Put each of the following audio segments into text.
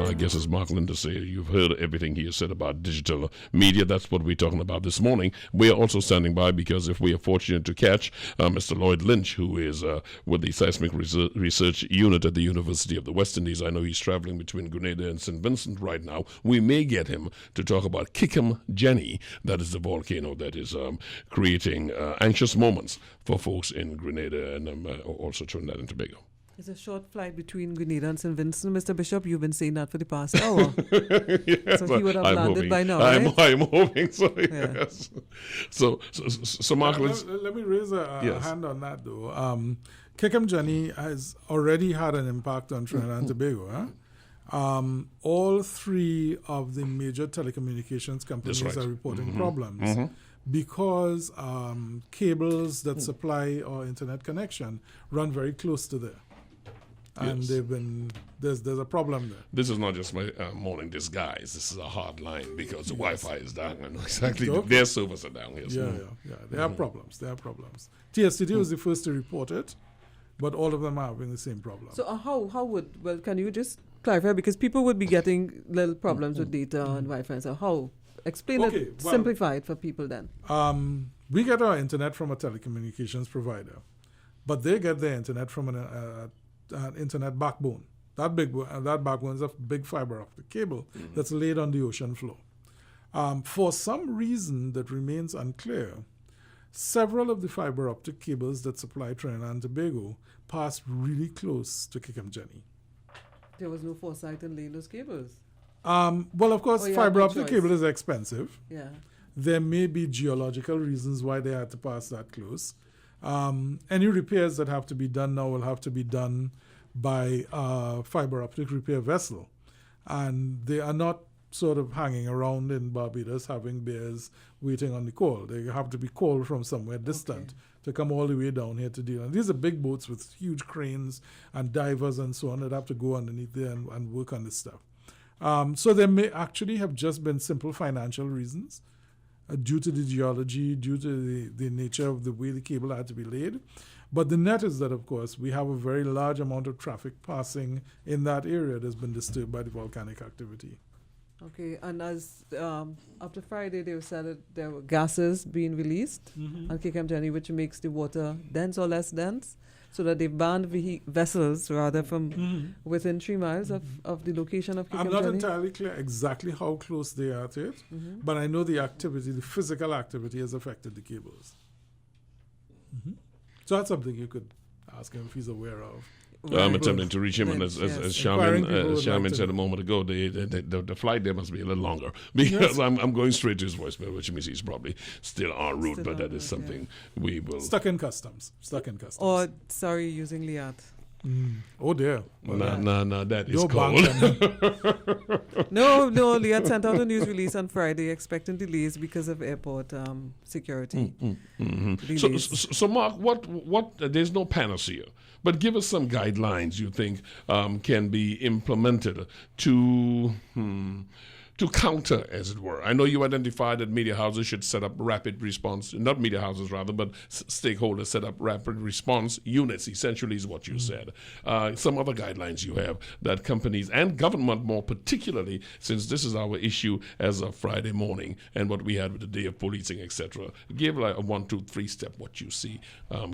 I guess, as Mark Lyndersay, you've heard everything he has said about digital media. That's what we're talking about this morning. We are also standing by because if we are fortunate to catch Mr. Lloyd Lynch, who is with the Seismic Research Unit at the University of the West Indies. I know he's traveling between Grenada and St. Vincent right now. We may get him to talk about Kickham Jenny. That is the volcano that is creating anxious moments for folks in Grenada and also Trinidad and Tobago. It's a short flight between Grenada and St. Vincent. Mr. Bishop, you've been saying that for the past hour. Yes, so he would have landed by now, right? I'm hoping so, yes. So Mark, let me raise a hand on that, though. Kickham Jenny has already had an impact on Trinidad and Tobago. All three of the major telecommunications companies are reporting problems because cables that supply our internet connection run very close to there. And there's a problem there. This is not just my morning disguise. This is a hard line because the Wi-Fi is down. I know exactly. Their servers are down here. Yeah. There are problems. TSTD was the first to report it, but all of them are having the same problem. So can you just clarify? Because people would be getting little problems with data and Wi-Fi. So how? Explain it, simplify it for people then. We get our internet from a telecommunications provider, but they get their internet from an internet backbone. That backbone is a big fiber optic cable that's laid on the ocean floor. For some reason that remains unclear, several of the fiber optic cables that supply Trinidad and Tobago passed really close to Kickham Jenny. There was no foresight in laying those cables. Well, of course, fiber optic cable is expensive. Yeah. There may be geological reasons why they had to pass that close. Any repairs that have to be done now will have to be done by a fiber optic repair vessel. And they are not sort of hanging around in Barbados having bears waiting on the call. They have to be called from somewhere distant to come all the way down here to deal. And these are big boats with huge cranes and divers and so on that have to go underneath there and work on this stuff. So there may actually have just been simple financial reasons due to the geology, due to the nature of the way the cable had to be laid. But the net is that, of course, we have a very large amount of traffic passing in that area that's been disturbed by the volcanic activity. Okay, and as after Friday, they said that there were gases being released on Kickham Jenny, which makes the water dense or less dense, so that they've banned vessels rather from within 3 miles of the location of Kickham Jenny. I'm not entirely clear exactly how close they are to it, but I know the physical activity has affected the cables. So that's something you could ask him if he's aware of. I'm attempting to reach him, and as Sharmain said a moment ago, the flight there must be a little longer because I'm going straight to his voicemail, which means he's probably still en route, but that is something we will... Stuck in customs. Or, using Liat. Oh dear. No, that is cold. No, Liat sent out a news release on Friday expecting delays because of airport security. So Mark, what? There's no panacea, but give us some guidelines you think can be implemented to counter, as it were. I know you identified that media houses should set up rapid response, not media houses rather, but stakeholders set up rapid response units, essentially is what you said. Some other guidelines you have that companies and government more particularly, since this is our issue as of Friday morning and what we had with the day of policing, etc. Give like a 1, 2, 3 step what you see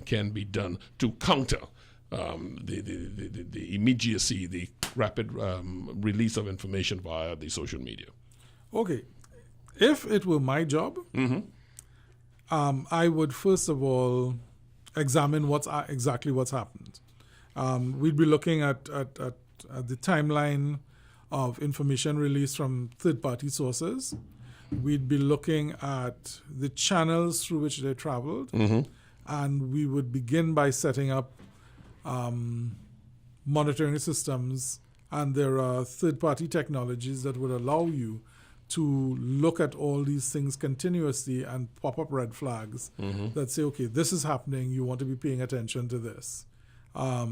can be done to counter the immediacy, the rapid release of information via the social media. Okay. If it were my job, I would first of all examine exactly what's happened. We'd be looking at the timeline of information released from third-party sources. We'd be looking at the channels through which they traveled, and we would begin by setting up monitoring systems, and there are third-party technologies that would allow you to look at all these things continuously and pop up red flags that say, okay, this is happening, you want to be paying attention to this. I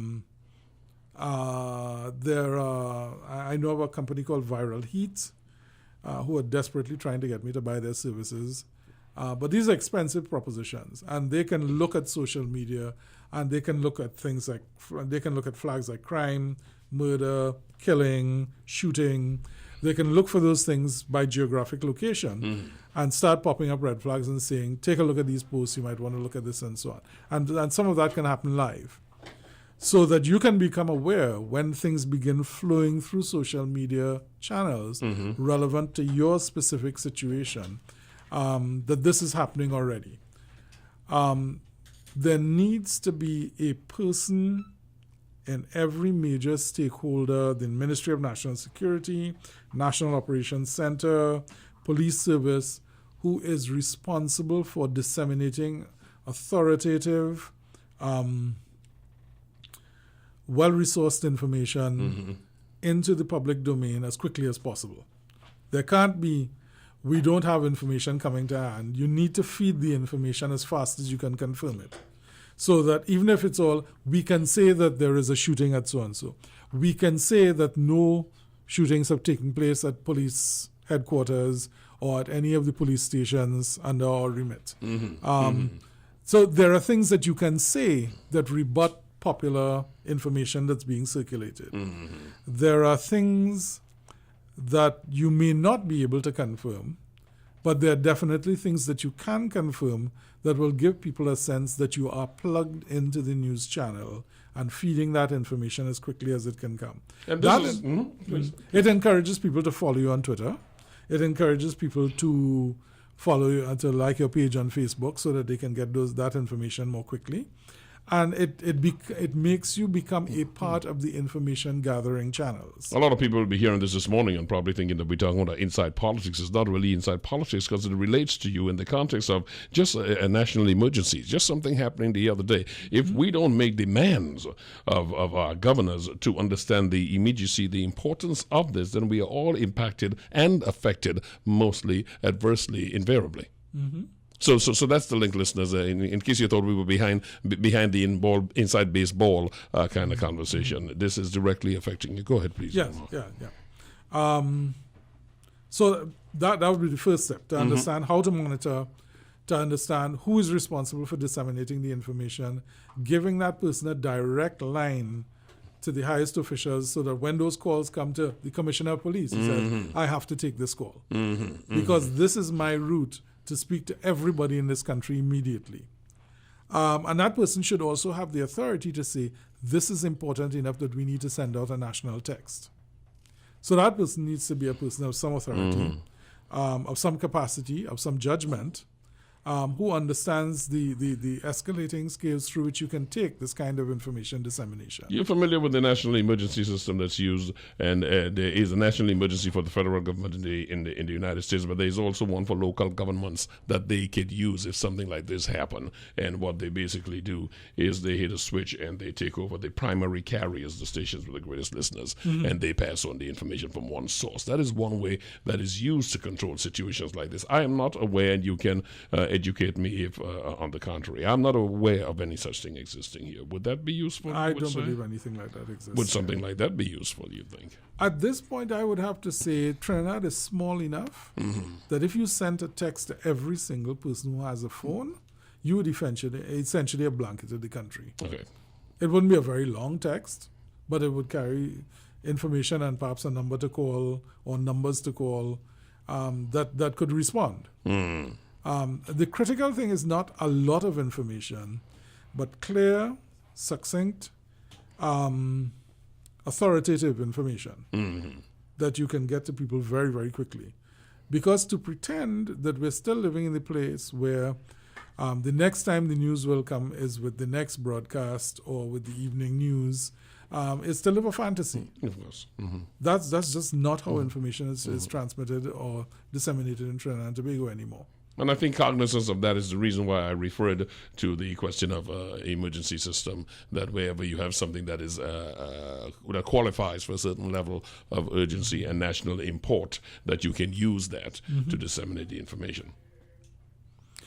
know of a company called Viral Heat who are desperately trying to get me to buy their services. But these are expensive propositions, and they can look at social media, and they can look at things like, they can look at flags like crime, murder, killing, shooting. They can look for those things by geographic location and start popping up red flags and saying, take a look at these posts, you might want to look at this and so on. And some of that can happen live. So that you can become aware when things begin flowing through social media channels relevant to your specific situation, that this is happening already. There needs to be a person in every major stakeholder, the Ministry of National Security, National Operations Center, Police Service, who is responsible for disseminating authoritative, well-resourced information into the public domain as quickly as possible. There can't be, we don't have information coming to hand. You need to feed the information as fast as you can confirm it. So that even if it's all, we can say that there is a shooting at so-and-so. We can say that no shootings have taken place at police headquarters or at any of the police stations under our remit. So there are things that you can say that rebut popular information that's being circulated. There are things that you may not be able to confirm, but there are definitely things that you can confirm that will give people a sense that you are plugged into the news channel and feeding that information as quickly as it can come. And it encourages people to follow you on Twitter. It encourages people to follow you and to like your page on Facebook so that they can get that information more quickly. And it makes you become a part of the information gathering channels. A lot of people will be hearing this morning and probably thinking that we're talking about inside politics. It's not really inside politics because it relates to you in the context of just a national emergency, just something happening the other day. If we don't make demands of our governors to understand the immediacy, the importance of this, then we are all impacted and affected, mostly adversely, invariably. So that's the link, listeners. In case you thought we were behind the inside baseball kind of conversation, this is directly affecting you. Go ahead, please. Yes, yeah. So that would be the first step, to understand how to monitor, to understand who is responsible for disseminating the information, giving that person a direct line to the highest officials so that when those calls come to the Commissioner of Police, he says, I have to take this call because this is my route to speak to everybody in this country immediately. And that person should also have the authority to say, this is important enough that we need to send out a national text. So that person needs to be a person of some authority, of some capacity, of some judgment, who understands the escalating scales through which you can take this kind of information dissemination. You're familiar with the national emergency system that's used, and there is a national emergency for the federal government in the United States, but there's also one for local governments that they could use if something like this happen. And what they basically do is they hit a switch and they take over the primary carriers, the stations with the greatest listeners, and they pass on the information from one source. That is one way that is used to control situations like this. I am not aware, and you can educate me if on the contrary. I'm not aware of any such thing existing here. Would that be useful? I don't believe anything like that exists. Would something like that be useful, you think? At this point, I would have to say Trinidad is small enough that if you sent a text to every single person who has a phone, you would essentially have blanketed the country. Okay. It wouldn't be a very long text, but it would carry information and perhaps a number to call or numbers to call that could respond. The critical thing is not a lot of information, but clear, succinct, authoritative information that you can get to people very, very quickly. Because to pretend that we're still living in the place where the next time the news will come is with the next broadcast or with the evening news, is to live a fantasy. Of course. That's just not how information is transmitted or disseminated in Trinidad and Tobago anymore. And I think cognizance of that is the reason why I referred to the question of emergency system, that wherever you have something that is that qualifies for a certain level of urgency and national import, that you can use that to disseminate the information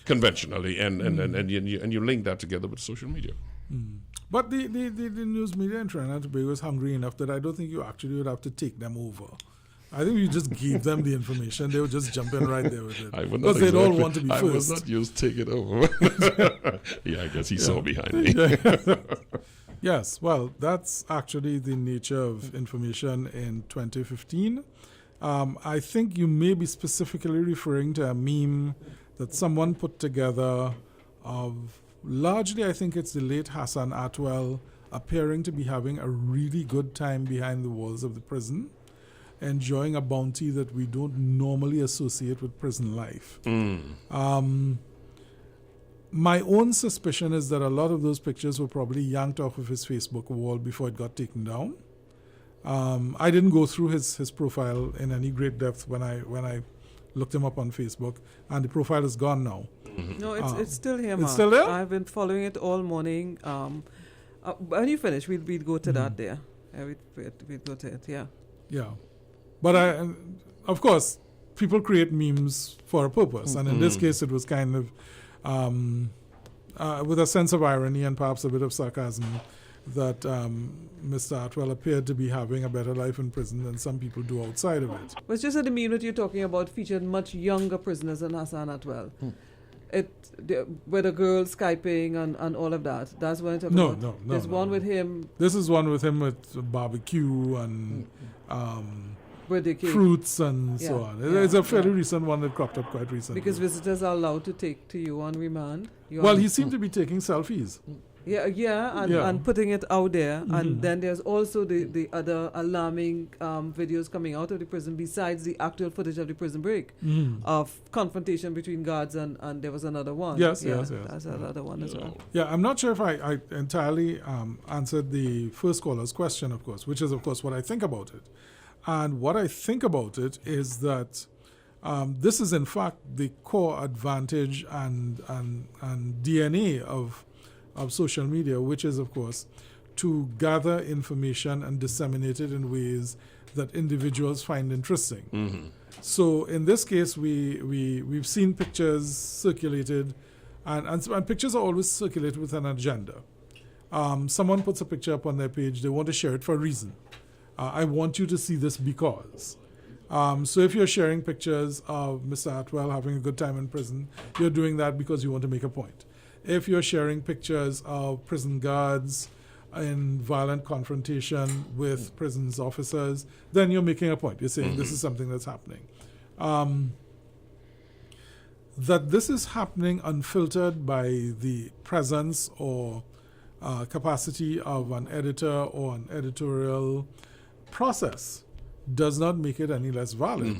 conventionally, and you link that together with social media. But the news media in Trinidad and Tobago is hungry enough that I don't think you actually would have to take them over. I think you just gave them the information. They would just jump in right there with it. Because they'd all want to be I first. was not used to take it over. Yeah, I guess he saw behind me. Yes, well, that's actually the nature of information in 2015. I think you may be specifically referring to a meme that someone put together of, largely I think it's the late Hassan Atwell appearing to be having a really good time behind the walls of the prison, enjoying a bounty that we don't normally associate with prison life. My own suspicion is that a lot of those pictures were probably yanked off of his Facebook wall before it got taken down. I didn't go through his profile in any great depth when I looked him up on Facebook, and the profile is gone now. No, it's still here, Mark. It's still there? I've been following it all morning. When you finish, we'll go to that there. We'll go to it, yeah. Yeah. But of course, people create memes for a purpose, and in this case, it was kind of with a sense of irony and perhaps a bit of sarcasm that Mr. Atwell appeared to be having a better life in prison than some people do outside of it. But it's just that the meme that you're talking about featured much younger prisoners than Hassan Atwell. With a girl Skyping and all of that. That's what I'm talking about. No. There's one with him. This is one with him with barbecue and Birthday cake. fruits and so on. It's a fairly recent one that cropped up quite recently. Because visitors are allowed to take to you on remand. He seemed to be taking selfies. And putting it out there. And then there's also the other alarming videos coming out of the prison besides the actual footage of the prison break of confrontation between guards and there was another one. Yes. That's another one as well. Yeah, I'm not sure if I entirely answered the first caller's question, of course, which is, of course, what I think about it. And what I think about it is that this is, in fact, the core advantage and DNA of social media, which is, of course, to gather information and disseminate it in ways that individuals find interesting. So in this case, we've seen pictures circulated, and pictures are always circulated with an agenda. Someone puts a picture up on their page, they want to share it for a reason. I want you to see this because. So if you're sharing pictures of Mr. Atwell having a good time in prison, you're doing that because you want to make a point. If you're sharing pictures of prison guards in violent confrontation with prison's officers, then you're making a point. You're saying this is something that's happening. That this is happening unfiltered by the presence or capacity of an editor or an editorial process does not make it any less valid.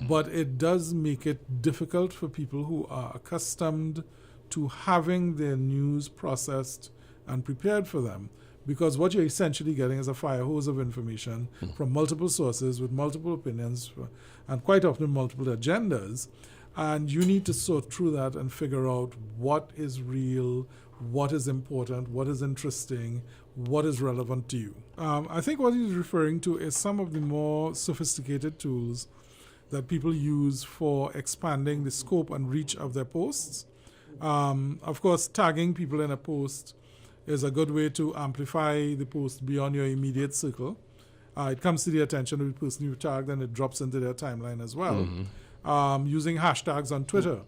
But it does make it difficult for people who are accustomed to having their news processed and prepared for them, because what you're essentially getting is a fire hose of information from multiple sources with multiple opinions and quite often multiple agendas, and you need to sort through that and figure out what is real, what is important, what is interesting, what is relevant to you. I think what he's referring to is some of the more sophisticated tools that people use for expanding the scope and reach of their posts. Of course, tagging people in a post is a good way to amplify the post beyond your immediate circle. It comes to the attention of the person you tagged and it drops into their timeline as well. Using hashtags on Twitter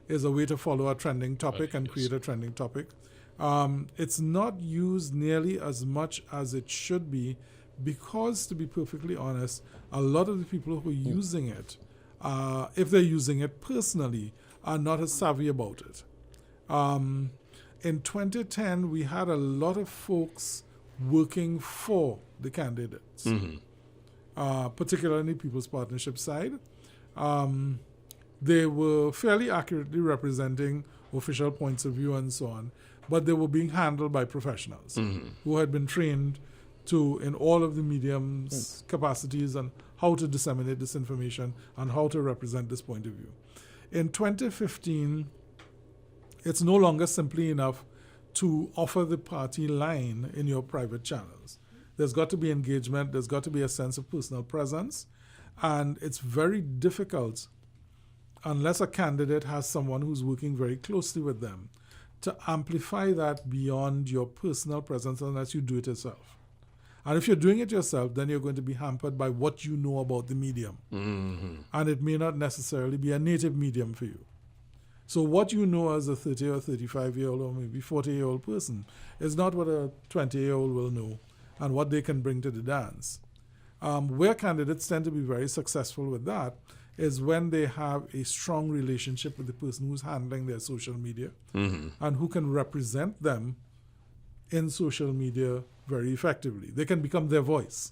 is a way to follow a trending topic and create a trending topic. It's not used nearly as much as it should be because, to be perfectly honest, a lot of the people who are using it, if they're using it personally, are not as savvy about it. In 2010, we had a lot of folks working for the candidates, particularly People's Partnership side. They were fairly accurately representing official points of view and so on, but they were being handled by professionals who had been trained in all of the mediums, capacities, and how to disseminate this information and how to represent this point of view. In 2015, it's no longer simply enough to offer the party line in your private channels. There's got to be engagement, there's got to be a sense of personal presence, and it's very difficult, unless a candidate has someone who's working very closely with them, to amplify that beyond your personal presence unless you do it yourself. And if you're doing it yourself, then you're going to be hampered by what you know about the medium. And it may not necessarily be a native medium for you. So what you know as a 30 or 35-year-old or maybe 40-year-old person is not what a 20-year-old will know and what they can bring to the dance. Where candidates tend to be very successful with that is when they have a strong relationship with the person who's handling their social media and who can represent them in social media very effectively. They can become their voice.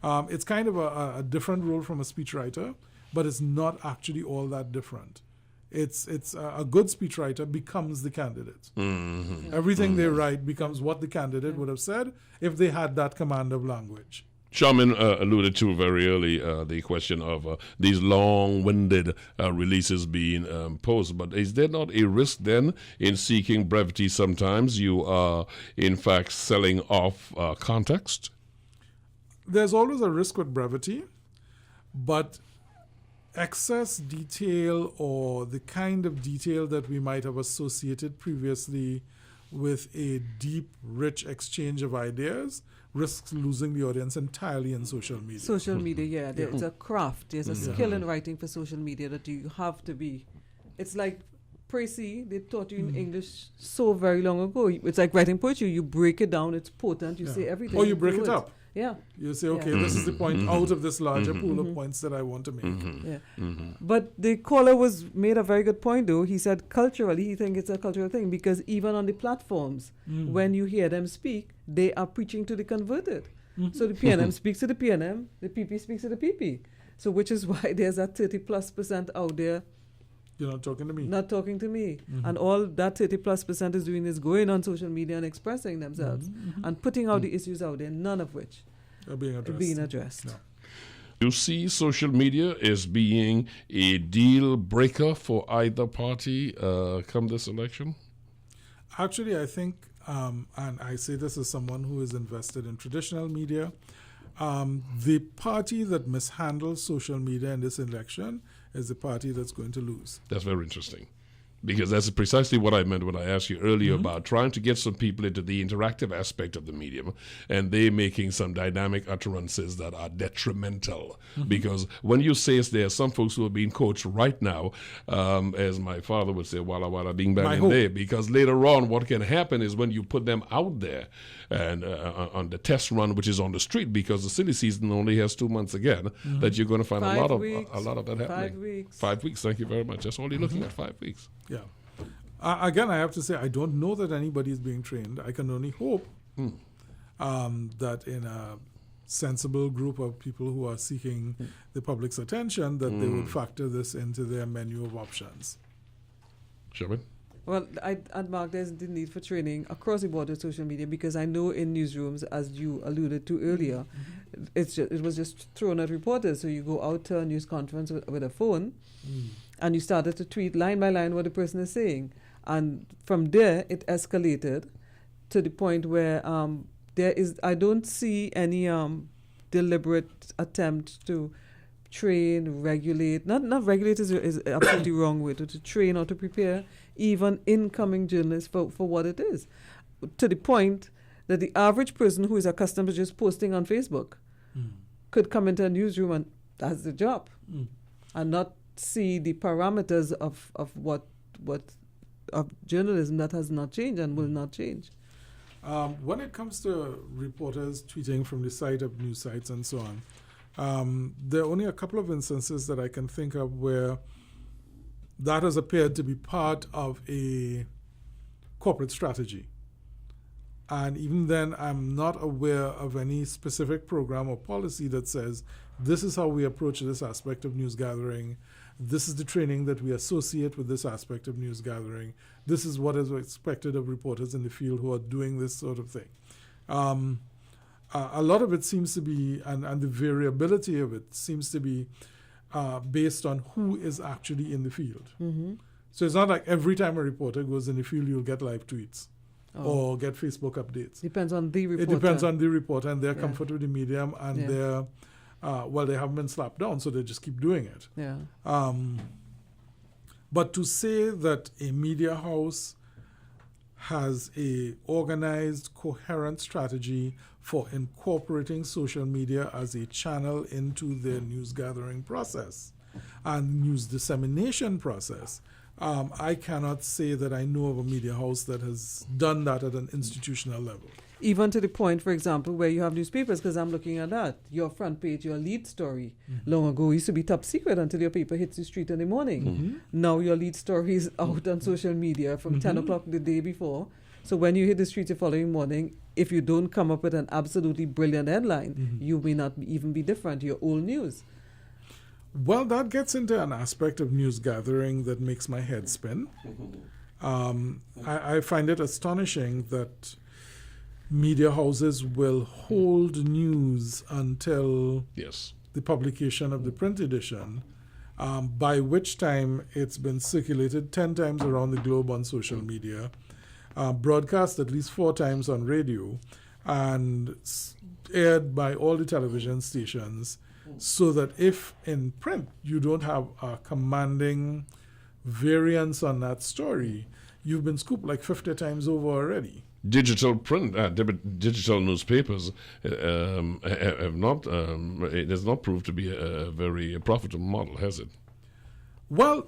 It's kind of a different role from a speechwriter, but it's not actually all that different. It's a good speechwriter becomes the candidate. Everything they write becomes what the candidate would have said if they had that command of language. Sharmain alluded to very early the question of these long-winded releases being posed. But is there not a risk then in seeking brevity sometimes? You are, in fact, selling off context? There's always a risk with brevity, but excess detail or the kind of detail that we might have associated previously with a deep, rich exchange of ideas risks losing the audience entirely in social media. Social media, yeah. There's a craft. There's a skill in writing for social media that you have to be. It's like Précis, they taught you in English so very long ago. It's like writing poetry. You break it down. It's potent. You say everything. Or you break it up. Yeah. You say, okay, this is the point out of this larger pool of points that I want to make. But the caller made a very good point, though. He said culturally, he thinks it's a cultural thing because even on the platforms, when you hear them speak, they are preaching to the converted. So the PNM speaks to the PNM, the PP speaks to the PP. So which is why there's that 30+% out there. You're not talking to me. Not talking to me. And all that 30+% is doing is going on social media and expressing themselves and putting out the issues out there, none of which are being addressed. No. You see social media as being a deal breaker for either party come this election? Actually, I think, and I say this as someone who is invested in traditional media, the party that mishandles social media in this election is the party that's going to lose. That's very interesting. Because that's precisely what I meant when I asked you earlier about trying to get some people into the interactive aspect of the medium, and they making some dynamic utterances that are detrimental. Because when you say there are some folks who are being coached right now, as my father would say, walla walla bing bang in there, because later on what can happen is when you put them out there and on the test run, which is on the street, because the silly season only has 2 months again, that you're going to find a lot of that happening. 5 weeks. 5 weeks, thank you very much. That's all you're looking at, 5 weeks. Yeah. Again, I have to say, I don't know that anybody is being trained. I can only hope that in a sensible group of people who are seeking the public's attention, that they would factor this into their menu of options. Sharmain? Well, I'd mark there's the need for training across the board of social media because I know in newsrooms, as you alluded to earlier, it was just thrown at reporters. So you go out to a news conference with a phone and you started to tweet line by line what the person is saying. And from there, it escalated to the point where I don't see any deliberate attempt to train, regulate, not regulate is absolutely wrong way, to train or to prepare even incoming journalists for what it is. To the point that the average person who is accustomed to just posting on Facebook could come into a newsroom and that's the job and not see the parameters of journalism that has not changed and will not change. When it comes to reporters tweeting from the site of news sites and so on, there are only a couple of instances that I can think of where that has appeared to be part of a corporate strategy. And even then, I'm not aware of any specific program or policy that says, this is how we approach this aspect of news gathering. This is the training that we associate with this aspect of news gathering. This is what is expected of reporters in the field who are doing this sort of thing. A lot of it seems to be, and the variability of it seems to be based on who is actually in the field. So it's not like every time a reporter goes in the field, you'll get live tweets or get Facebook updates. Depends on the reporter. It depends on the reporter and their comfort with the medium and their, well, they haven't been slapped down, so they just keep doing it. Yeah. But to say that a media house has a organized, coherent strategy for incorporating social media as a channel into their news gathering process and news dissemination process. I cannot say that I know of a media house that has done that at an institutional level. Even to the point, for example, where you have newspapers, because I'm looking at that, your front page, your lead story, long ago used to be top secret until your paper hits the street in the morning. Now your lead story is out on social media from 10 o'clock the day before. So when you hit the street the following morning, if you don't come up with an absolutely brilliant headline, you may not even be different. You're old news. Well, that gets into an aspect of news gathering that makes my head spin. I find it astonishing that media houses will hold news until the publication of the print edition, by which time it's been circulated 10 times around the globe on social media, broadcast at least 4 times on radio, and aired by all the television stations, so that if in print you don't have a commanding variance on that story, you've been scooped like 50 times over already. Digital print, digital newspapers have not. It has not proved to be a very profitable model, has it? Well,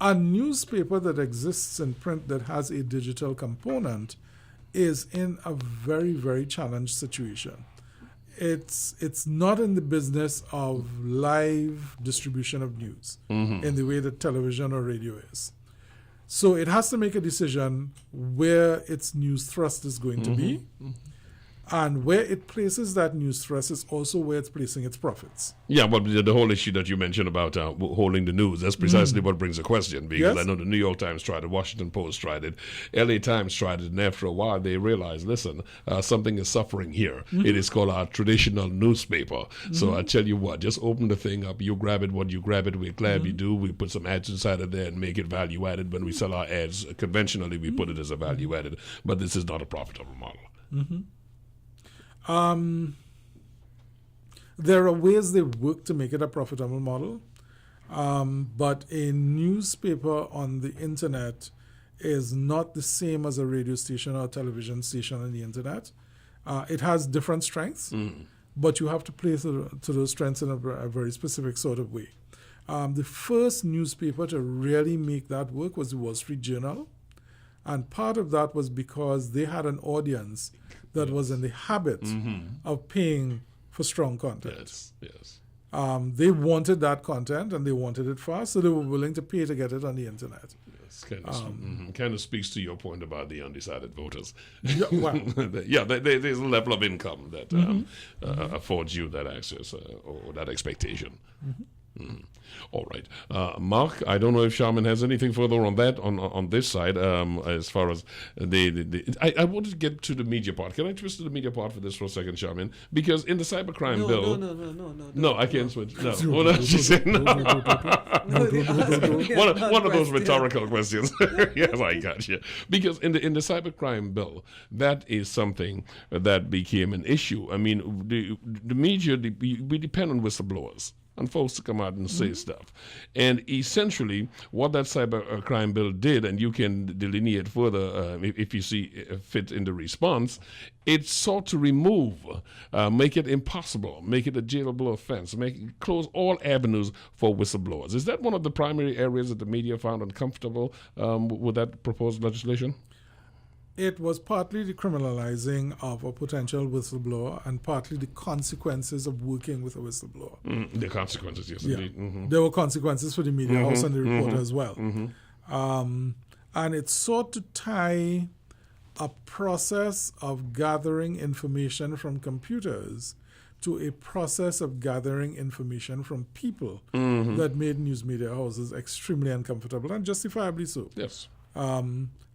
a newspaper that exists in print that has a digital component is in a very, very challenged situation. It's not in the business of live distribution of news in the way that television or radio is. So it has to make a decision where its news thrust is going to be, and where it places that news thrust is also where it's placing its profits. Yeah, but the whole issue that you mentioned about holding the news, that's precisely what brings a question, because I know the New York Times tried it, Washington Post tried it, LA Times tried it, and after a while they realized, listen, something is suffering here. It is called our traditional newspaper. So I tell you what, just open the thing up, you grab it, we're glad you do. We put some ads inside of there and make it value added. When we sell our ads, conventionally we put it as a value added, but this is not a profitable model. There are ways they work to make it a profitable model, but a newspaper on the internet is not the same as a radio station or a television station on the internet. It has different strengths, but you have to play to those strengths in a very specific sort of way. The first newspaper to really make that work was the Wall Street Journal, and part of that was because they had an audience that was in the habit of paying for strong content. They wanted that content and they wanted it fast, so they were willing to pay to get it on the internet. Kind of speaks to your point about the undecided voters. There's a level of income that affords you that access or that expectation. All right. Mark, I don't know if Sharmain has anything further on that, on this side, as far as I wanted to get to the media part. Can I twist to the media part for this for a second, Sharmain? Because in the cybercrime bill... No, I can't switch. No. What else she said? No. One of those rhetorical questions. Yes, I got you. Because in the cybercrime bill, that is something that became an issue. I mean, the media, we depend on whistleblowers and folks to come out and say stuff. And essentially, what that cybercrime bill did, and you can delineate further if you see fit in the response, it sought to remove, make it impossible, make it a jailable offense, close all avenues for whistleblowers. Is that one of the primary areas that the media found uncomfortable with that proposed legislation? It was partly the criminalizing of a potential whistleblower and partly the consequences of working with a whistleblower. The consequences, yes, indeed. There were consequences for the media house and the reporter as well. And it sought to tie a process of gathering information from computers to a process of gathering information from people that made news media houses extremely uncomfortable, and justifiably so. Yes.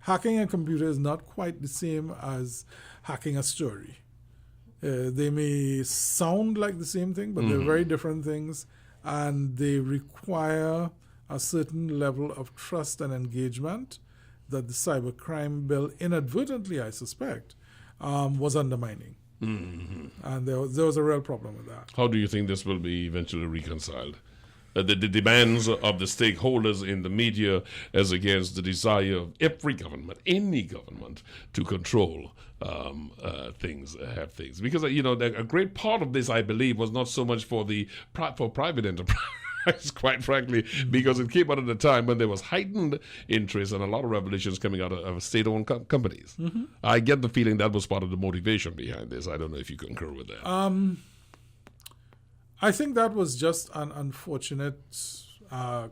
Hacking a computer is not quite the same as hacking a story. They may sound like the same thing, but they're very different things, and they require a certain level of trust and engagement that the cybercrime bill, inadvertently, I suspect, was undermining. And there was a real problem with that. How do you think this will be eventually reconciled? the demands of the stakeholders in the media as against the desire of every government, any government, to control things, have things. Because, a great part of this, I believe, was not so much for private enterprise, quite frankly, because it came out at a time when there was heightened interest and a lot of revelations coming out of state-owned companies. I get the feeling that was part of the motivation behind this. I don't know if you concur with that. I think that was just an unfortunate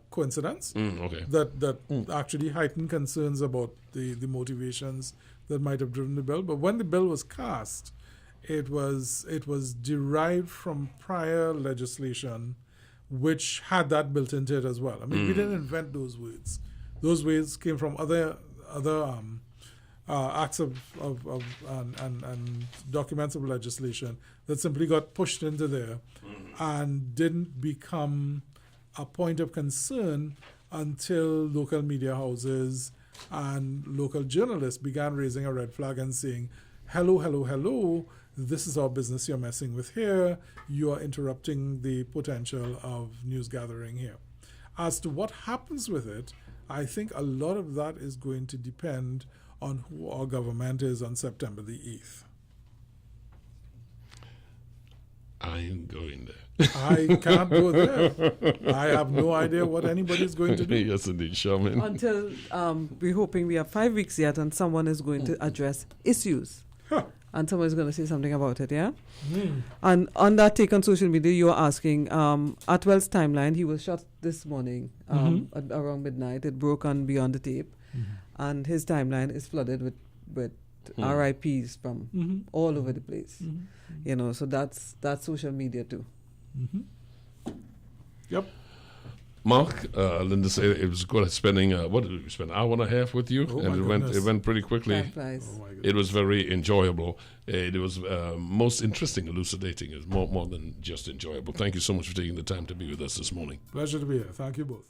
coincidence that actually heightened concerns about the motivations that might have driven the bill. But when the bill was cast, it was derived from prior legislation which had that built into it as well. I mean, we didn't invent those words. Those words came from other acts of and documents of legislation that simply got pushed into there and didn't become a point of concern until local media houses and local journalists began raising a red flag and saying, hello, this is our business you're messing with here. You are interrupting the potential of news gathering here. As to what happens with it, I think a lot of that is going to depend on who our government is on September the 8th. I ain't going there. I can't go there. I have no idea what anybody's going to do. Yes, indeed, Sharmain. Until we're hoping we have 5 weeks yet and someone is going to address issues. And someone is going to say something about it, yeah? And on that take on social media, you were asking, Atwell's timeline, he was shot this morning around midnight. It broke on Beyond the Tape. And his timeline is flooded with RIPs from all over the place. So that's social media too. Yep. Mark, Lyndersay, it was good spending, what did we spend, an hour and a half with you? And it went pretty quickly. It was very enjoyable. It was most interesting, elucidating. It was more than just enjoyable. Thank you so much for taking the time to be with us this morning. Pleasure to be here. Thank you both.